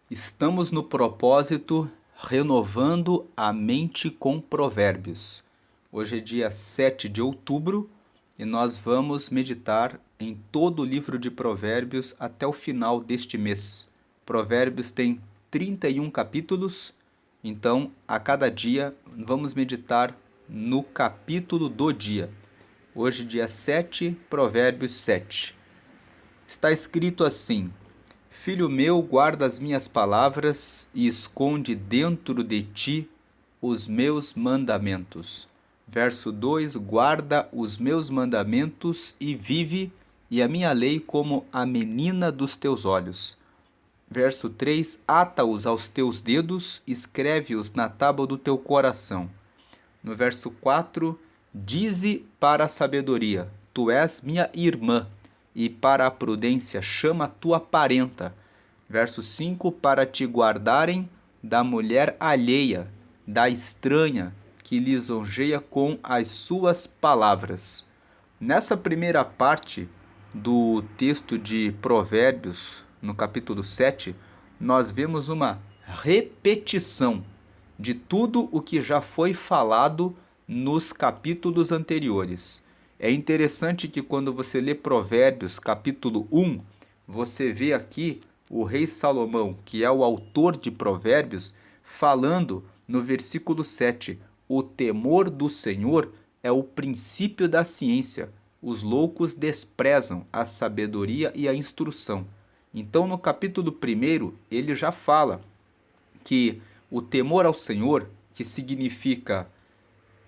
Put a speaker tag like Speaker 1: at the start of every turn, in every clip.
Speaker 1: Estamos no propósito renovando a mente com provérbios. Hoje é dia 7 de outubro e nós vamos meditar em todo o livro de Provérbios até o final deste mês. Provérbios tem 31 capítulos, então a cada dia vamos meditar no capítulo do dia. Hoje, dia 7, Provérbios 7. Está escrito assim: Filho meu, guarda as minhas palavras e esconde dentro de ti os meus mandamentos. Verso 2: Guarda os meus mandamentos e vive, e a minha lei como a menina dos teus olhos. Verso 3: Ata-os aos teus dedos, escreve-os na tábua do teu coração. No verso 4: Dize para a sabedoria: Tu és minha irmã, e para a prudência chama tua parenta. Verso 5: Para te guardarem da mulher alheia, da estranha, que lisonjeia com as suas palavras. Nessa primeira parte do texto de Provérbios, no capítulo 7, nós vemos uma repetição de tudo o que já foi falado nos capítulos anteriores. É interessante que quando você lê Provérbios, capítulo 1, você vê aqui o rei Salomão, que é o autor de Provérbios, falando no versículo 7: O temor do Senhor é o princípio da ciência. Os loucos desprezam a sabedoria e a instrução. Então, no capítulo 1, ele já fala que o temor ao Senhor, que significa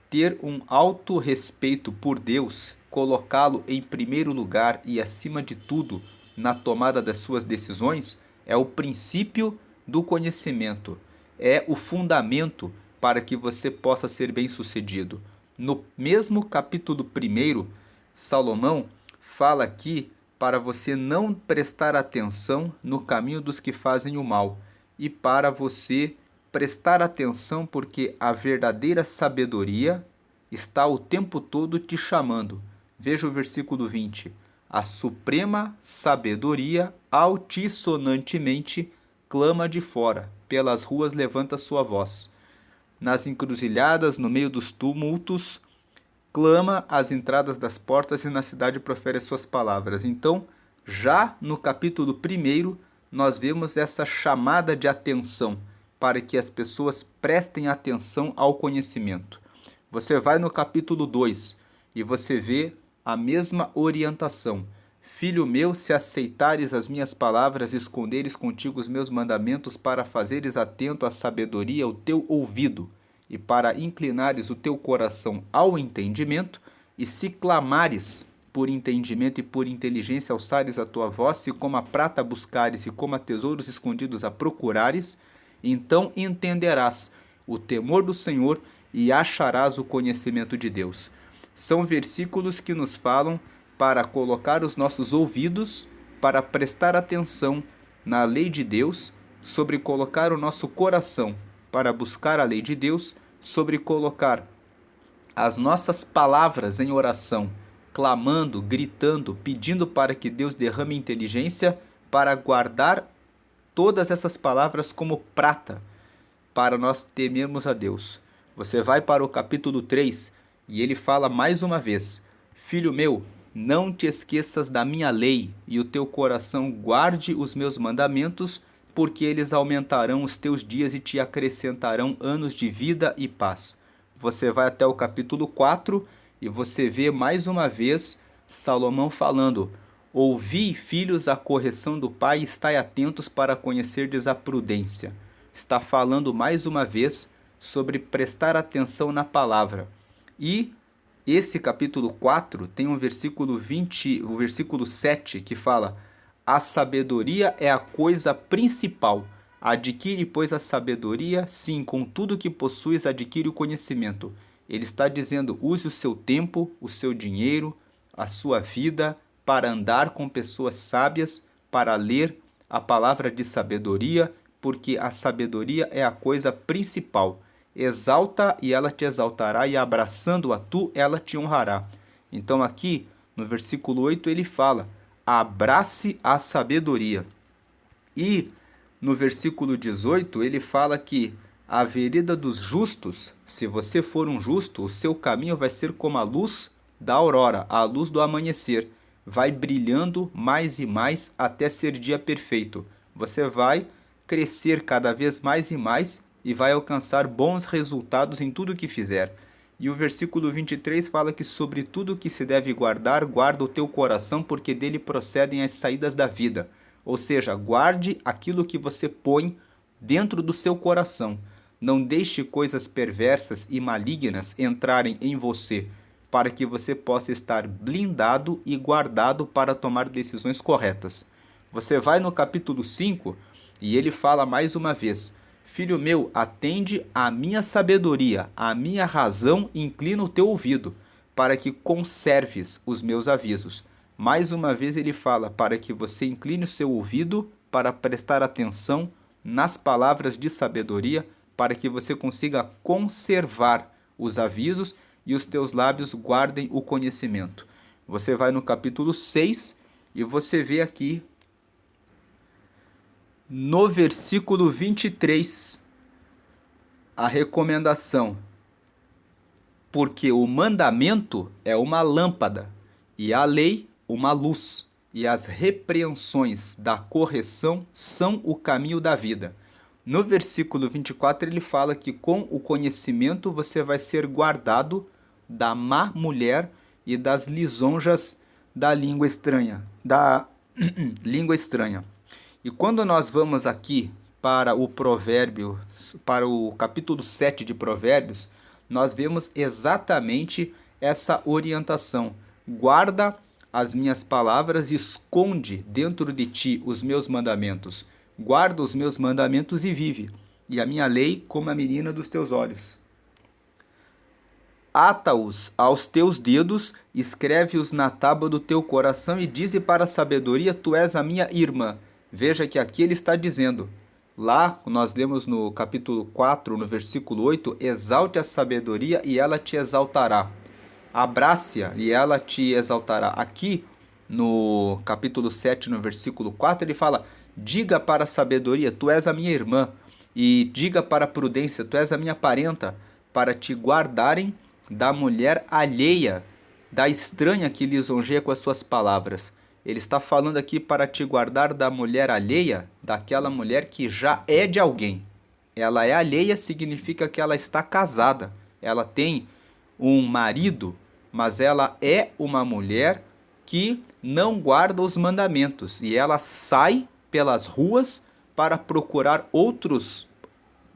Speaker 1: ter um alto respeito por Deus, colocá-lo em primeiro lugar e acima de tudo na tomada das suas decisões, é o princípio do conhecimento, é o fundamento para que você possa ser bem-sucedido. No mesmo capítulo 1, Salomão fala aqui para você não prestar atenção no caminho dos que fazem o mal e para você prestar atenção porque a verdadeira sabedoria está o tempo todo te chamando. Veja o versículo 20. A suprema sabedoria altissonantemente clama de fora, pelas ruas levanta sua voz. Nas encruzilhadas, no meio dos tumultos, clama às entradas das portas e na cidade profere as suas palavras. Então, já no capítulo 1, nós vemos essa chamada de atenção para que as pessoas prestem atenção ao conhecimento. Você vai no capítulo 2 e você vê a mesma orientação. Filho meu, se aceitares as minhas palavras, esconderes contigo os meus mandamentos, para fazeres atento à sabedoria o teu ouvido, e para inclinares o teu coração ao entendimento, e se clamares por entendimento e por inteligência, alçares a tua voz, se como a prata buscares e como a tesouros escondidos a procurares, então entenderás o temor do Senhor e acharás o conhecimento de Deus. São versículos que nos falam para colocar os nossos ouvidos, para prestar atenção na lei de Deus, sobre colocar o nosso coração para buscar a lei de Deus, sobre colocar as nossas palavras em oração, clamando, gritando, pedindo para que Deus derrame inteligência para guardar todas essas palavras como prata, para nós temermos a Deus. Você vai para o capítulo 3 e ele fala mais uma vez: Filho meu, não te esqueças da minha lei, e o teu coração guarde os meus mandamentos, porque eles aumentarão os teus dias e te acrescentarão anos de vida e paz. Você vai até o capítulo 4 e você vê mais uma vez Salomão falando: Ouvi, filhos, a correção do pai, e estai atentos para conhecerdes a prudência. Está falando mais uma vez sobre prestar atenção na palavra. E esse capítulo 4 tem um versículo 20, o versículo 7, que fala: A sabedoria é a coisa principal. Adquire, pois, a sabedoria, sim, com tudo que possuis, adquire o conhecimento. Ele está dizendo: use o seu tempo, o seu dinheiro, a sua vida para andar com pessoas sábias, para ler a palavra de sabedoria, porque a sabedoria é a coisa principal. Exalta e ela te exaltará, e abraçando-a tu, ela te honrará. Então aqui, no versículo 8, ele fala: abrace a sabedoria. E no versículo 18, ele fala que a vereda dos justos, se você for um justo, o seu caminho vai ser como a luz da aurora, a luz do amanhecer. Vai brilhando mais e mais até ser dia perfeito. Você vai crescer cada vez mais e mais e vai alcançar bons resultados em tudo que fizer. E o versículo 23 fala que sobre tudo que se deve guardar, guarda o teu coração, porque dele procedem as saídas da vida. Ou seja, guarde aquilo que você põe dentro do seu coração. Não deixe coisas perversas e malignas entrarem em você, para que você possa estar blindado e guardado para tomar decisões corretas. Você vai no capítulo 5 e ele fala mais uma vez: Filho meu, atende à minha sabedoria, à minha razão, inclina o teu ouvido, para que conserves os meus avisos. Mais uma vez ele fala para que você incline o seu ouvido para prestar atenção nas palavras de sabedoria, para que você consiga conservar os avisos e os teus lábios guardem o conhecimento. Você vai no capítulo 6 e você vê aqui no versículo 23 a recomendação. Porque o mandamento é uma lâmpada e a lei uma luz, e as repreensões da correção são o caminho da vida. No versículo 24 ele fala que com o conhecimento você vai ser guardado da má mulher e das lisonjas da língua estranha, língua estranha. E quando nós vamos aqui para o provérbio, para o capítulo 7 de Provérbios, nós vemos exatamente essa orientação. Guarda as minhas palavras e esconde dentro de ti os meus mandamentos. Guarda os meus mandamentos e vive, e a minha lei como a menina dos teus olhos. Ata-os aos teus dedos, escreve-os na tábua do teu coração e dize para a sabedoria, tu és a minha irmã. Veja que aqui ele está dizendo, lá nós lemos no capítulo 4, no versículo 8, exalte a sabedoria e ela te exaltará. Abrace-a e ela te exaltará. Aqui no capítulo 7, no versículo 4, ele fala, diga para a sabedoria, tu és a minha irmã. E diga para a prudência, tu és a minha parenta, para te guardarem da mulher alheia, da estranha que lisonjeia com as suas palavras. Ele está falando aqui para te guardar da mulher alheia, daquela mulher que já é de alguém. Ela é alheia significa que ela está casada, ela tem um marido, mas ela é uma mulher que não guarda os mandamentos e ela sai pelas ruas para procurar outros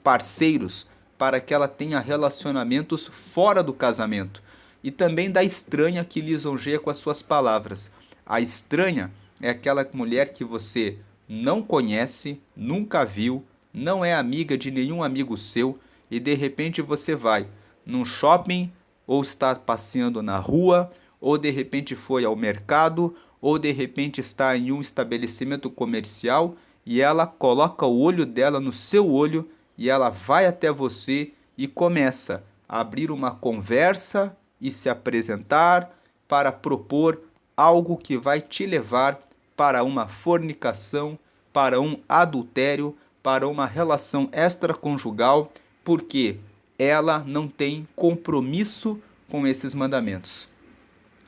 Speaker 1: parceiros, para que ela tenha relacionamentos fora do casamento. E também da estranha que lisonjeia com as suas palavras. A estranha é aquela mulher que você não conhece, nunca viu, não é amiga de nenhum amigo seu e de repente você vai num shopping ou está passeando na rua ou de repente foi ao mercado ou de repente está em um estabelecimento comercial e ela coloca o olho dela no seu olho e ela vai até você e começa a abrir uma conversa e se apresentar para propor algo que vai te levar para uma fornicação, para um adultério, para uma relação extraconjugal, porque ela não tem compromisso com esses mandamentos.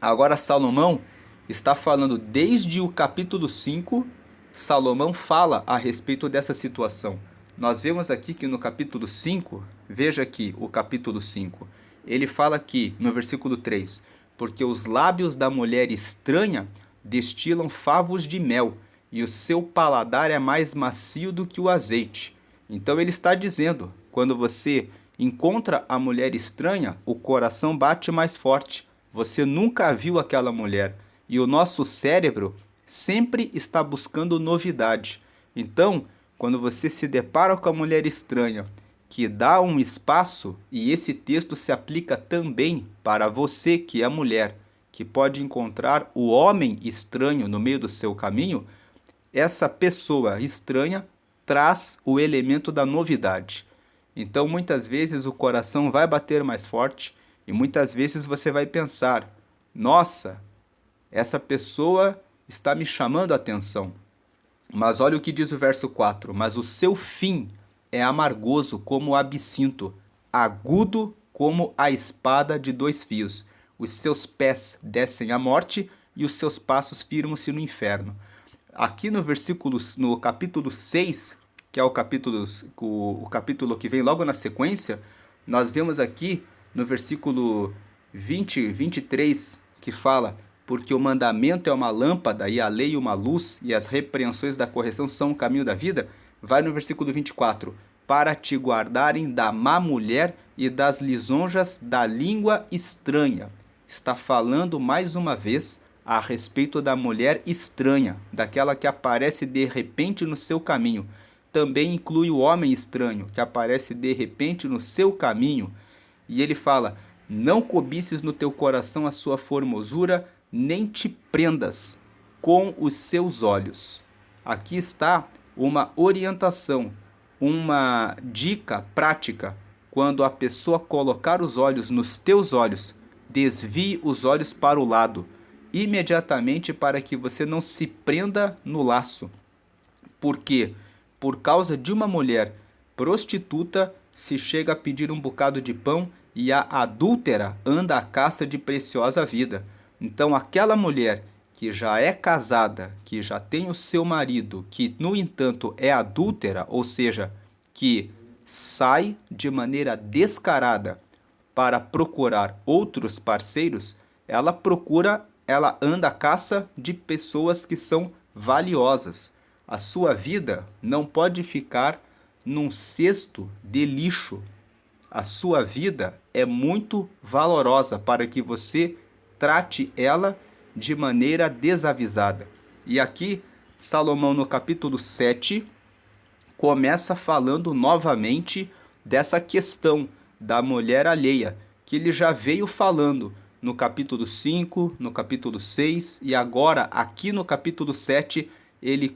Speaker 1: Agora Salomão está falando desde o capítulo 5, Salomão fala a respeito dessa situação. Nós vemos aqui que no capítulo 5, veja aqui o capítulo 5, ele fala aqui no versículo 3, porque os lábios da mulher estranha destilam favos de mel, e o seu paladar é mais macio do que o azeite. Então ele está dizendo, quando você encontra a mulher estranha, o coração bate mais forte. Você nunca viu aquela mulher, e o nosso cérebro sempre está buscando novidade. Então, quando você se depara com a mulher estranha, que dá um espaço, e esse texto se aplica também para você que é mulher, que pode encontrar o homem estranho no meio do seu caminho, essa pessoa estranha traz o elemento da novidade. Então, muitas vezes o coração vai bater mais forte e muitas vezes você vai pensar, nossa, essa pessoa está me chamando a atenção. Mas olha o que diz o verso 4: mas o seu fim é amargoso como o absinto, agudo como a espada de dois fios. Os seus pés descem à morte e os seus passos firmam-se no inferno. Aqui no capítulo 6, que é o capítulo que vem logo na sequência, nós vemos aqui no versículo 23, que fala: porque o mandamento é uma lâmpada e a lei uma luz, e as repreensões da correção são o caminho da vida. Vai no versículo 24: para te guardarem da má mulher e das lisonjas da língua estranha. Está falando mais uma vez a respeito da mulher estranha, daquela que aparece de repente no seu caminho. Também inclui o homem estranho, que aparece de repente no seu caminho. E ele fala: não cobices no teu coração a sua formosura, nem te prendas com os seus olhos. Aqui está uma orientação, uma dica prática. Quando a pessoa colocar os olhos nos teus olhos, desvie os olhos para o lado, imediatamente, para que você não se prenda no laço. Porque, por causa de uma mulher prostituta, se chega a pedir um bocado de pão, e a adúltera anda à caça de preciosa vida. Então, aquela mulher que já é casada, que já tem o seu marido, que no entanto é adúltera, ou seja, que sai de maneira descarada para procurar outros parceiros, ela anda à caça de pessoas que são valiosas. A sua vida não pode ficar num cesto de lixo. A sua vida é muito valorosa para que você trate ela de maneira desavisada. E aqui, Salomão, no capítulo 7, começa falando novamente dessa questão da mulher alheia, que ele já veio falando no capítulo 5, no capítulo 6, e agora aqui no capítulo 7, ele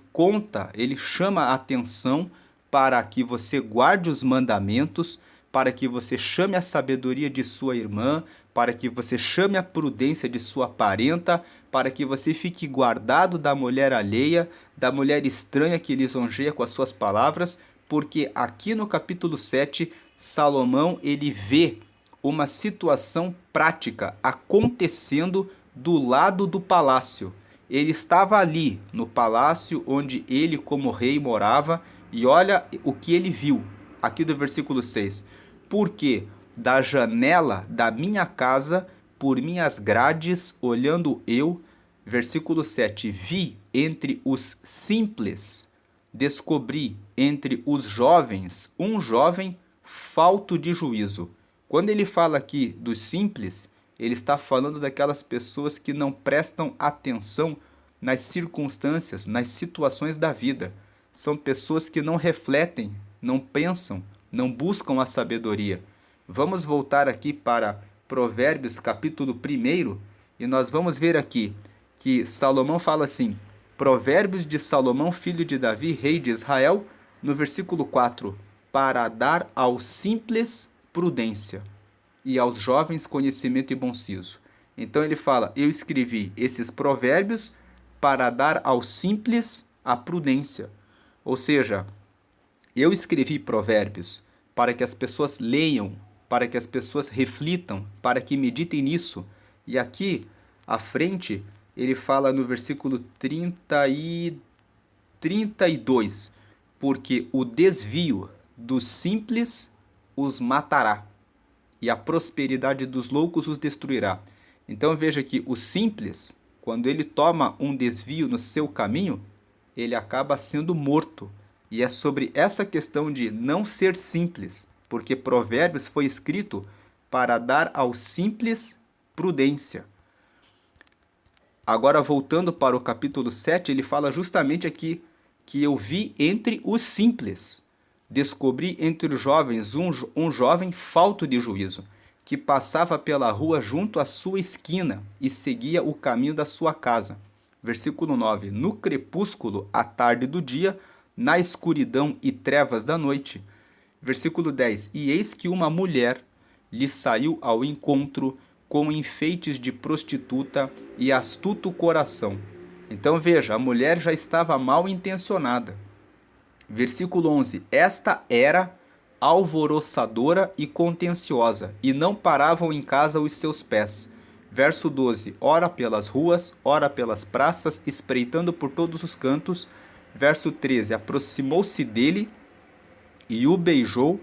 Speaker 1: chama a atenção para que você guarde os mandamentos, para que você chame a sabedoria de sua irmã, para que você chame a prudência de sua parenta, para que você fique guardado da mulher alheia, da mulher estranha que lisonjeia com as suas palavras, porque aqui no capítulo 7, Salomão ele vê uma situação prática acontecendo do lado do palácio. Ele estava ali no palácio onde ele como rei morava, e olha o que ele viu aqui do versículo 6: porque da janela da minha casa, por minhas grades, olhando eu, versículo 7, vi entre os simples, descobri entre os jovens um jovem falto de juízo. Quando ele fala aqui dos simples, ele está falando daquelas pessoas que não prestam atenção nas circunstâncias, nas situações da vida. São pessoas que não refletem, não pensam, não buscam a sabedoria. Vamos voltar aqui para Provérbios capítulo 1 e nós vamos ver aqui que Salomão fala assim: Provérbios de Salomão, filho de Davi, rei de Israel, no versículo 4: para dar aos simples prudência e aos jovens conhecimento e bom siso. Então ele fala: eu escrevi esses provérbios para dar aos simples a prudência. Ou seja, eu escrevi provérbios para que as pessoas leiam, para que as pessoas reflitam, para que meditem nisso. E aqui à frente ele fala no versículo 32: porque o desvio dos simples os matará, e a prosperidade dos loucos os destruirá. Então veja que o simples, quando ele toma um desvio no seu caminho, ele acaba sendo morto. E é sobre essa questão de não ser simples, porque Provérbios foi escrito para dar aos simples prudência. Agora, voltando para o capítulo 7, ele fala justamente aqui que eu vi entre os simples. Descobri entre os jovens um jovem falto de juízo, que passava pela rua junto à sua esquina e seguia o caminho da sua casa. Versículo 9: no crepúsculo, à tarde do dia, na escuridão e trevas da noite. Versículo 10: e eis que uma mulher lhe saiu ao encontro com enfeites de prostituta e astuto coração. Então veja, a mulher já estava mal intencionada. Versículo 11: Esta era alvoroçadora e contenciosa, e não paravam em casa os seus pés. Verso 12: Ora pelas ruas, ora pelas praças, espreitando por todos os cantos. Verso 13: Aproximou-se dele e o beijou,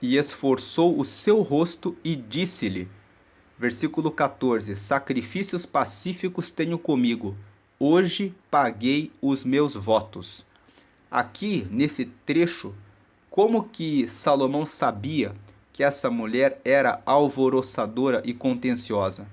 Speaker 1: e esforçou o seu rosto e disse-lhe. Versículo 14: Sacrifícios pacíficos tenho comigo, hoje paguei os meus votos. Aqui, nesse trecho, como que Salomão sabia que essa mulher era alvoroçadora e contenciosa?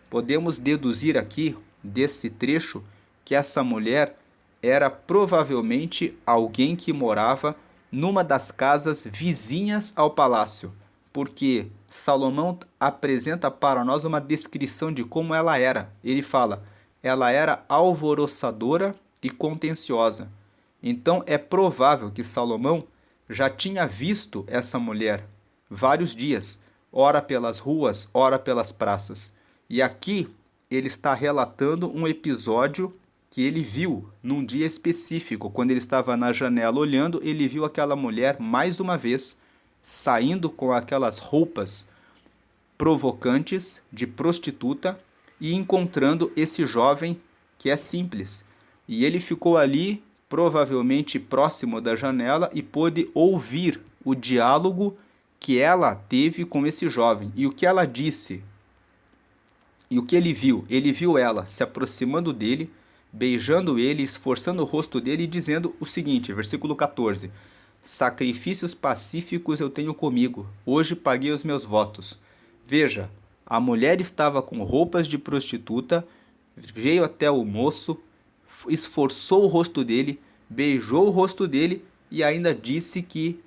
Speaker 1: Podemos deduzir aqui, desse trecho, que essa mulher era provavelmente alguém que morava numa das casas vizinhas ao palácio, porque Salomão apresenta para nós uma descrição de como ela era. Ele fala, ela era alvoroçadora e contenciosa. Então é provável que Salomão já tinha visto essa mulher vários dias, ora pelas ruas, ora pelas praças. E aqui ele está relatando um episódio que ele viu num dia específico. Quando ele estava na janela olhando, ele viu aquela mulher mais uma vez saindo com aquelas roupas provocantes de prostituta e encontrando esse jovem que é simples. E ele ficou ali, provavelmente próximo da janela, e pôde ouvir o diálogo que ela teve com esse jovem. E o que ela disse? E o que ele viu? Ele viu ela se aproximando dele, beijando ele, esforçando o rosto dele e dizendo o seguinte, versículo 14: Sacrifícios pacíficos eu tenho comigo, hoje paguei os meus votos. Veja, a mulher estava com roupas de prostituta, veio até o moço, esforçou o rosto dele, beijou o rosto dele e ainda disse que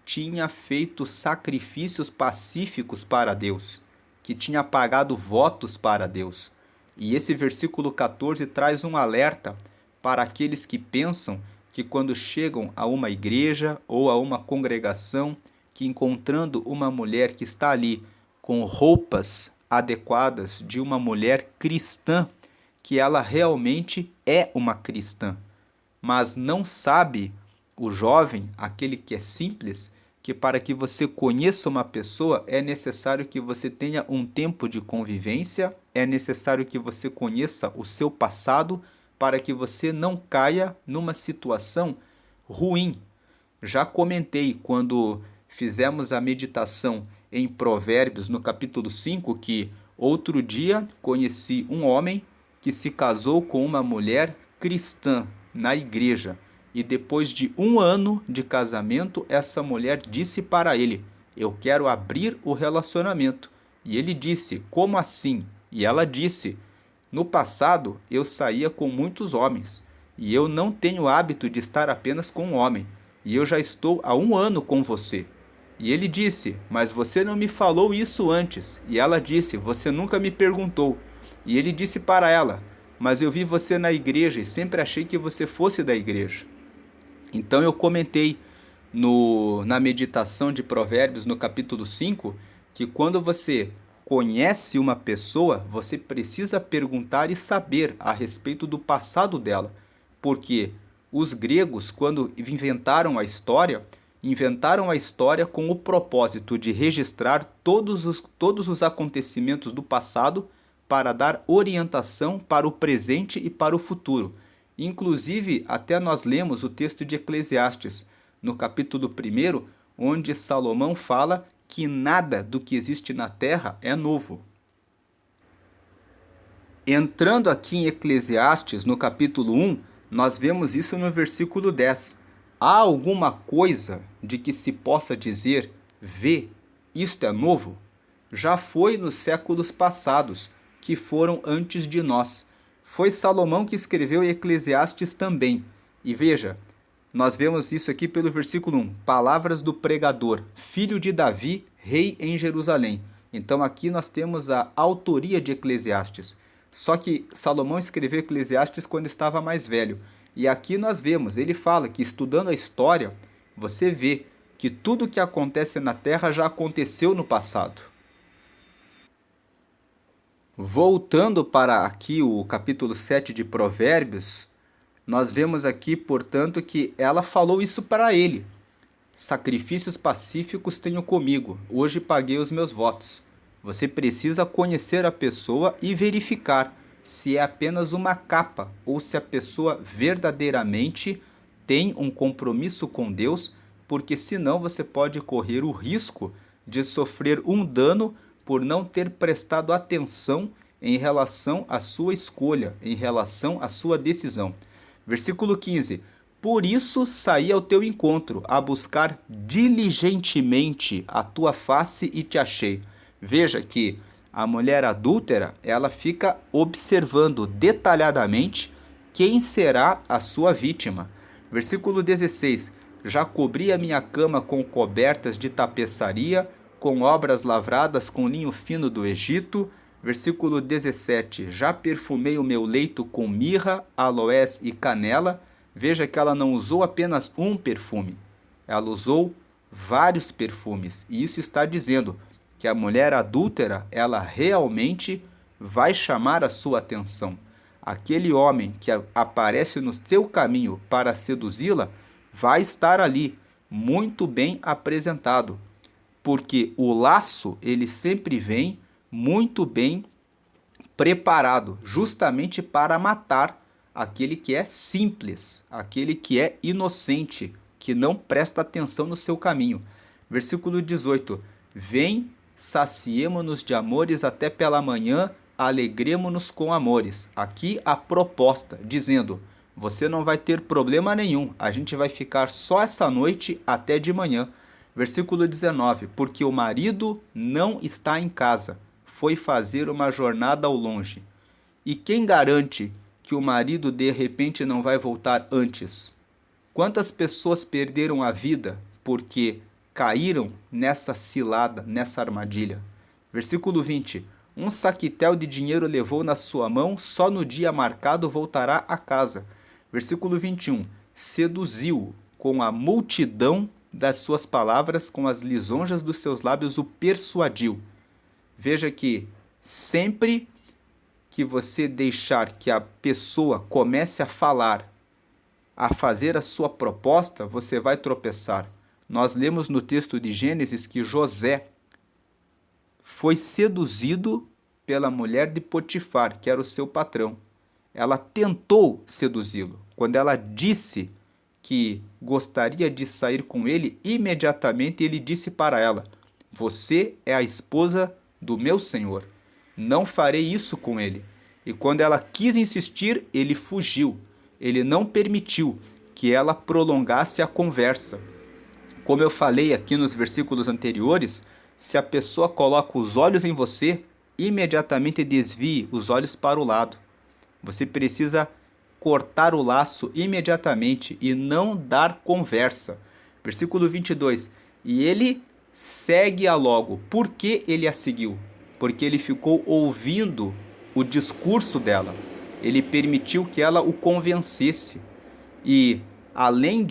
Speaker 1: tinha feito sacrifícios pacíficos para Deus, que tinha pagado votos para Deus. E esse versículo 14 traz um alerta para aqueles que pensam que quando chegam a uma igreja ou a uma congregação, que encontrando uma mulher que está ali com roupas adequadas de uma mulher cristã, que ela realmente é uma cristã, mas não sabe o jovem, aquele que é simples, que para que você conheça uma pessoa é necessário que você tenha um tempo de convivência, é necessário que você conheça o seu passado para que você não caia numa situação ruim. Já comentei quando fizemos a meditação em Provérbios, no capítulo 5, que outro dia conheci um homem que se casou com uma mulher cristã na igreja. E depois de 1 ano de casamento, essa mulher disse para ele, eu quero abrir o relacionamento. E ele disse, como assim? E ela disse, no passado eu saía com muitos homens, e eu não tenho hábito de estar apenas com um homem, e eu já estou há 1 ano com você. E ele disse, mas você não me falou isso antes. E ela disse, você nunca me perguntou. E ele disse para ela, mas eu vi você na igreja e sempre achei que você fosse da igreja. Então eu comentei na meditação de Provérbios, no capítulo 5, que quando você conhece uma pessoa, você precisa perguntar e saber a respeito do passado dela. Porque os gregos, quando inventaram a história com o propósito de registrar todos os acontecimentos do passado para dar orientação para o presente e para o futuro. Inclusive, até nós lemos o texto de Eclesiastes, no capítulo 1, onde Salomão fala que nada do que existe na terra é novo. Entrando aqui em Eclesiastes, no capítulo 1, nós vemos isso no versículo 10. Há alguma coisa de que se possa dizer, vê, isto é novo? Já foi nos séculos passados, que foram antes de nós. Foi Salomão que escreveu Eclesiastes também. E veja, nós vemos isso aqui pelo versículo 1. Palavras do pregador, filho de Davi, rei em Jerusalém. Então aqui nós temos a autoria de Eclesiastes. Só que Salomão escreveu Eclesiastes quando estava mais velho. E aqui nós vemos, ele fala que estudando a história, você vê que tudo que acontece na terra já aconteceu no passado. Voltando para aqui o capítulo 7 de Provérbios, nós vemos aqui, portanto, que ela falou isso para ele. Sacrifícios pacíficos tenho comigo, hoje paguei os meus votos. Você precisa conhecer a pessoa e verificar se é apenas uma capa ou se a pessoa verdadeiramente tem um compromisso com Deus, porque senão você pode correr o risco de sofrer um dano por não ter prestado atenção em relação à sua escolha, em relação à sua decisão. Versículo 15: Por isso saí ao teu encontro, a buscar diligentemente a tua face e te achei. Veja que a mulher adúltera, ela fica observando detalhadamente quem será a sua vítima. Versículo 16: Já cobri a minha cama com cobertas de tapeçaria, com obras lavradas com linho fino do Egito. Versículo 17: Já perfumei o meu leito com mirra, aloés e canela. Veja que ela não usou apenas um perfume, ela usou vários perfumes. E isso está dizendo que a mulher adúltera, ela realmente vai chamar a sua atenção. Aquele homem que aparece no seu caminho para seduzi-la, vai estar ali, muito bem apresentado. Porque o laço, ele sempre vem muito bem preparado, justamente para matar aquele que é simples, aquele que é inocente, que não presta atenção no seu caminho. Versículo 18: Vem, saciemo-nos de amores até pela manhã, alegremo-nos com amores. Aqui a proposta, dizendo: você não vai ter problema nenhum, a gente vai ficar só essa noite até de manhã. Versículo 19: Porque o marido não está em casa, foi fazer uma jornada ao longe. E quem garante que o marido de repente não vai voltar antes? Quantas pessoas perderam a vida porque caíram nessa cilada, nessa armadilha? Versículo 20: Um saquitel de dinheiro levou na sua mão, só no dia marcado voltará a casa. Versículo 21: Seduziu com a multidão das suas palavras, com as lisonjas dos seus lábios o persuadiu. Veja que sempre que você deixar que a pessoa comece a falar, a fazer a sua proposta, você vai tropeçar. Nós lemos no texto de Gênesis que José foi seduzido pela mulher de Potifar, que era o seu patrão. Ela tentou seduzi-lo. Quando ela disse que gostaria de sair com ele, imediatamente ele disse para ela: Você é a esposa do meu senhor. Não farei isso com ele. E quando ela quis insistir, ele fugiu. Ele não permitiu que ela prolongasse a conversa. Como eu falei aqui nos versículos anteriores, se a pessoa coloca os olhos em você, imediatamente desvie os olhos para o lado. Você precisa cortar o laço imediatamente e não dar conversa. Versículo 22. E ele segue-a logo. Por que ele a seguiu? Porque ele ficou ouvindo o discurso dela. Ele permitiu que ela o convencesse. E além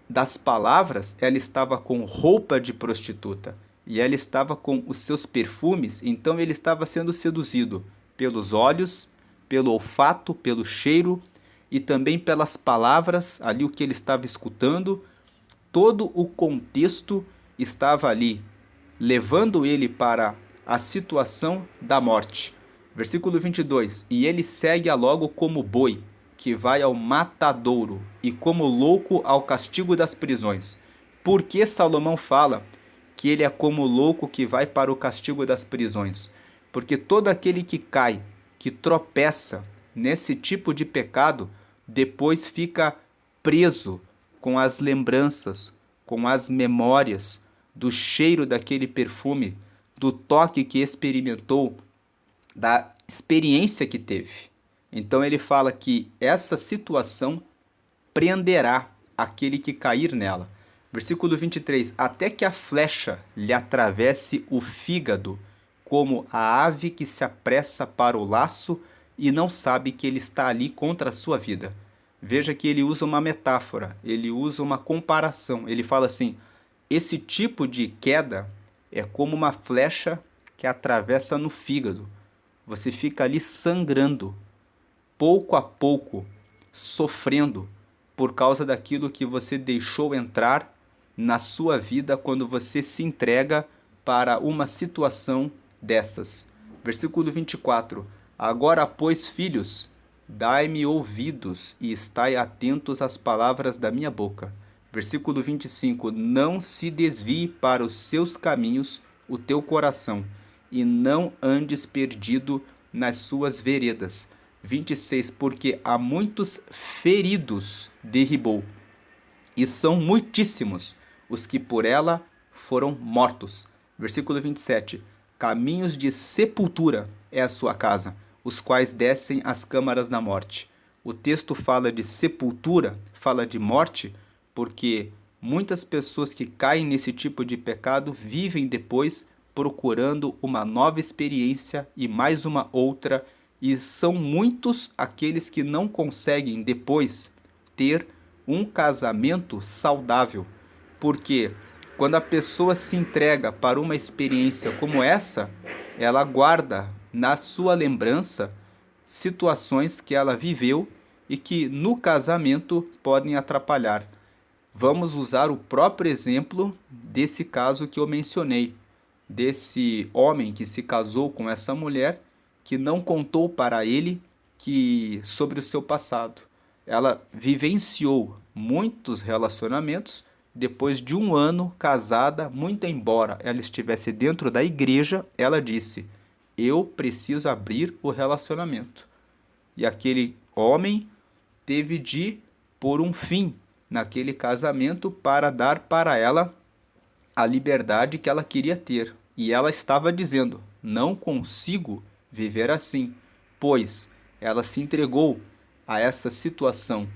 Speaker 1: das palavras, ela estava com roupa de prostituta. E ela estava com os seus perfumes, então ele estava sendo seduzido pelos olhos, pelo olfato, pelo cheiro e também pelas palavras, ali o que ele estava escutando. Todo o contexto estava ali, levando ele para a situação da morte. Versículo 22. E ele segue-a logo como boi, que vai ao matadouro, e como louco ao castigo das prisões. Por que Salomão fala que ele é como louco que vai para o castigo das prisões? Porque todo aquele que cai, que tropeça nesse tipo de pecado, depois fica preso com as lembranças, com as memórias do cheiro daquele perfume, do toque que experimentou, da experiência que teve. Então ele fala que essa situação prenderá aquele que cair nela. Versículo 23. Até que a flecha lhe atravesse o fígado, como a ave que se apressa para o laço e não sabe que ele está ali contra a sua vida. Veja que ele usa uma metáfora, ele usa uma comparação. Ele fala assim: esse tipo de queda é como uma flecha que atravessa no fígado. você fica ali sangrando, pouco a pouco, sofrendo por causa daquilo que você deixou entrar na sua vida quando você se entrega para uma situação dessas. Versículo 24. Agora, pois, filhos, dai-me ouvidos e estai atentos às palavras da minha boca. Versículo 25. Não se desvie para os seus caminhos o teu coração, e não andes perdido nas suas veredas. 26. Porque há muitos feridos derribou, e são muitíssimos os que por ela foram mortos. Versículo 27. Caminhos de sepultura é a sua casa, os quais descem às câmaras da morte. O texto fala de sepultura, fala de morte, porque muitas pessoas que caem nesse tipo de pecado vivem depois procurando uma nova experiência e mais uma outra, e são muitos aqueles que não conseguem depois ter um casamento saudável, porque quando a pessoa se entrega para uma experiência como essa, ela guarda na sua lembrança situações que ela viveu e que no casamento podem atrapalhar. Vamos usar o próprio exemplo desse caso que eu mencionei, desse homem que se casou com essa mulher que não contou para ele sobre o seu passado. Ela vivenciou muitos relacionamentos. Depois de um ano casada, muito embora ela estivesse dentro da igreja, ela disse: eu preciso abrir o relacionamento. E aquele homem teve de pôr um fim naquele casamento para dar para ela a liberdade que ela queria ter. E ela estava dizendo: não consigo viver assim, pois ela se entregou a essa situação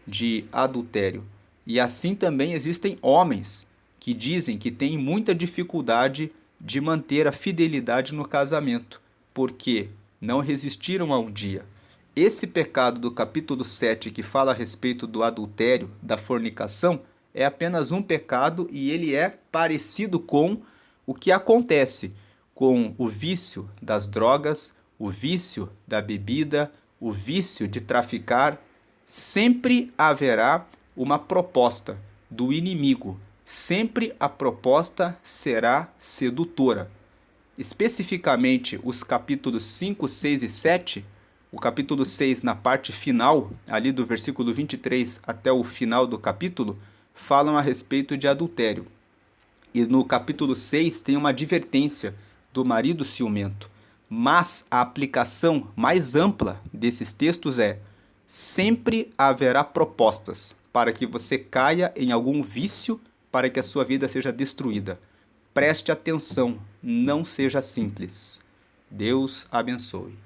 Speaker 1: de adultério. E assim também existem homens que dizem que têm muita dificuldade de manter a fidelidade no casamento, porque não resistiram a um dia. Esse pecado do capítulo 7, que fala a respeito do adultério, da fornicação, é apenas um pecado e ele é parecido com o que acontece com o vício das drogas, o vício da bebida, o vício de traficar. Sempre haverá uma proposta do inimigo. Sempre a proposta será sedutora. Especificamente os capítulos 5, 6 e 7, o capítulo 6 na parte final, ali do versículo 23 até o final do capítulo, falam a respeito de adultério. E no capítulo 6 tem uma advertência do marido ciumento. Mas a aplicação mais ampla desses textos é: sempre haverá propostas para que você caia em algum vício, para que a sua vida seja destruída. Preste atenção, não seja simples. Deus abençoe.